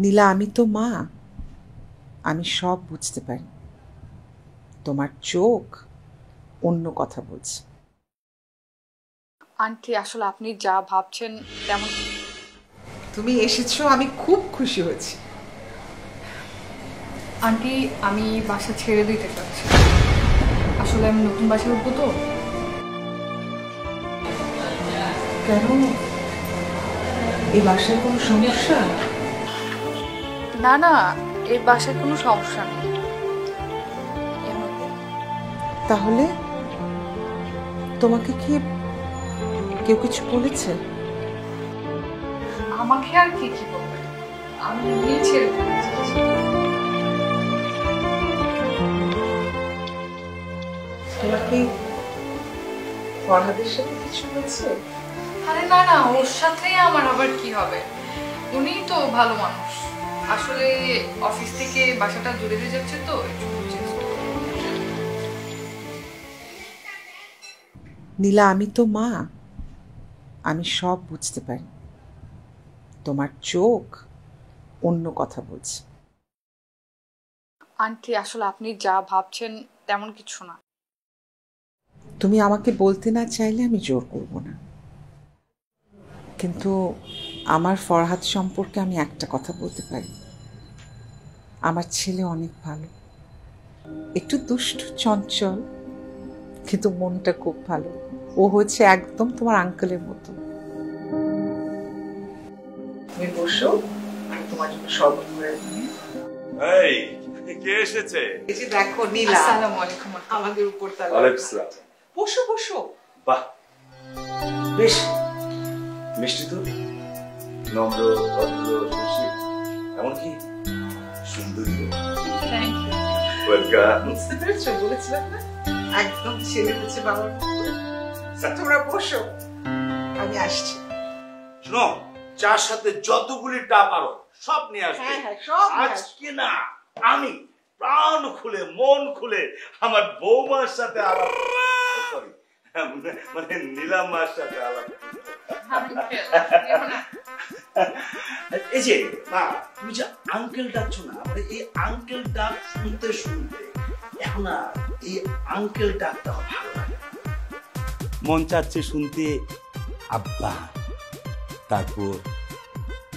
নীলা, আমি তো মা, আমি সব বুঝতে পারি। তোমার চোখ অন্য কথা বলছে। আন্টি, আসলে আপনি যা ভাবছেন তেমন। তুমি এসেছো, আমি খুব খুশি হয়েছি। আন্টি, আমি বাসা ছেড়ে দিতে চাচ্ছি। আসলে আমি নতুন বাসায় উঠবো তো। কেন? এই বাসায় কোনো সমস্যা? না না, এই বাসায় কোনো সমস্যা নেই। তাহলে তোমাকে কি কেউ কিছু বলেছে? আমাকে আর কি কি বলবে, আমি এমনি ছেড়ে দিতে চাচ্ছি। তোমার কি ফরহাদের সাথে কিছু হয়েছে? আরে না না, ওর সাথে আমার আবার কি হবে, উনিই তো ভালো মানুষ। আসলে অফিস থেকে বাসাটা দূরে হয়ে যাচ্ছে তো। নীলা, আমি তো মা, আমি সব বুঝতে পারি। তোমার চোখ অন্য কথা বলছে। আন্টি, আসলে আপনি যা ভাবছেন তেমন কিছু না। তুমি আমাকে বলতে না চাইলে আমি জোর করব না, কিন্তু আমার ফরহাদ সম্পর্কে আমি একটা কথা বলতে পারি। আমার ছেলে অনেক ভালো, একটু দুষ্টু চঞ্চল, কিন্তু মনটা খুব ভালো। ও হচ্ছে একদম তোমার আঙ্কেলের মতো। তুমি বসো, আমি তোমার জন্য শরবত করে দিই। এই কে এসেছে? এই যে দেখো নীলা। আসসালামু আলাইকুম। আমাদের উপর তালা। ওয়ালাইকুম আসসালাম। বসো বসো। বাহ, বেশ মিষ্টি তো, নম্র, ভদ্র, সুশীল, এমনকি সুন্দরী। Thank you. ওয়েলকাম। বুঝতে পেরেছো? বলেছিলাম না, একদম ছেলে হচ্ছে বাবার মতো। তোমরা বসো, আমি আসছি। শোনো, চার সাথে যতগুলি টা পারো সব নিয়ে আসবে। হ্যাঁ হ্যাঁ, সব নিয়ে আসবো। আজকে না আমি প্রাণ খুলে মন খুলে আমার বৌমার সাথে আলাপ, সরি মানে নীলাম্মার সাথে আলাপ। এই যে মা, তুমি যে আঙ্কেল ডাকছো না, মানে এই আঙ্কেল ডাক শুনতে শুনতে এখন না এই আঙ্কেল ডাকটা ভালো লাগে। মন চাচ্ছে শুনতে আব্বা, তারপর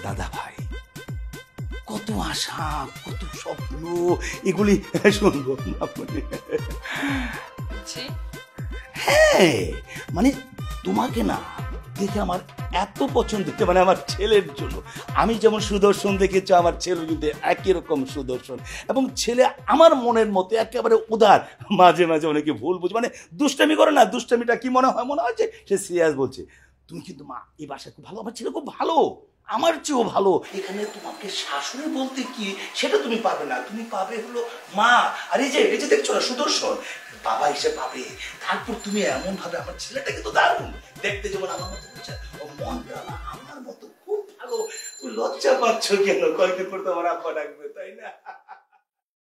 দাদা ভাই। কত আশা, কত স্বপ্ন, এগুলি শুনবো আপনি। হ্যাঁ, মানে তোমাকে না দেখে আমার এত পছন্দ হচ্ছে, মানে আমার ছেলের জন্য। আমি যেমন সুদর্শন দেখেছি, আমার ছেলে কিন্তু একই রকম সুদর্শন, এবং ছেলে আমার মনের মতো একেবারে উদার। মাঝে মাঝে অনেকে ভুল বুঝে, মানে দুষ্টামি করে না, দুষ্টামিটা কি মনে হয়, মনে হয় যে সে সিরিয়াস বলছে। তুমি কিন্তু মা এই বাসায় খুব ভালো, আমার ছেলে খুব ভালো, আমার চেয়েও ভালো। এখানে তোমাকে শাশুড়ি বলতে কি সেটা তুমি পাবে না, তুমি পাবে হলো মা। আর এই যে দেখছো না সুদর্শন, বাবা এসে পাবে। তারপর তুমি এমন ভাবে, আমার ছেলেটা কিন্তু দারুণ দেখতে, যেমন আমার মতো বুঝছে, ও মনটা না আমার মতো খুব ভালো। তুমি লজ্জা পাচ্ছ কেন? কয়েকদিন পর তো আমার আব্বা ডাকবে।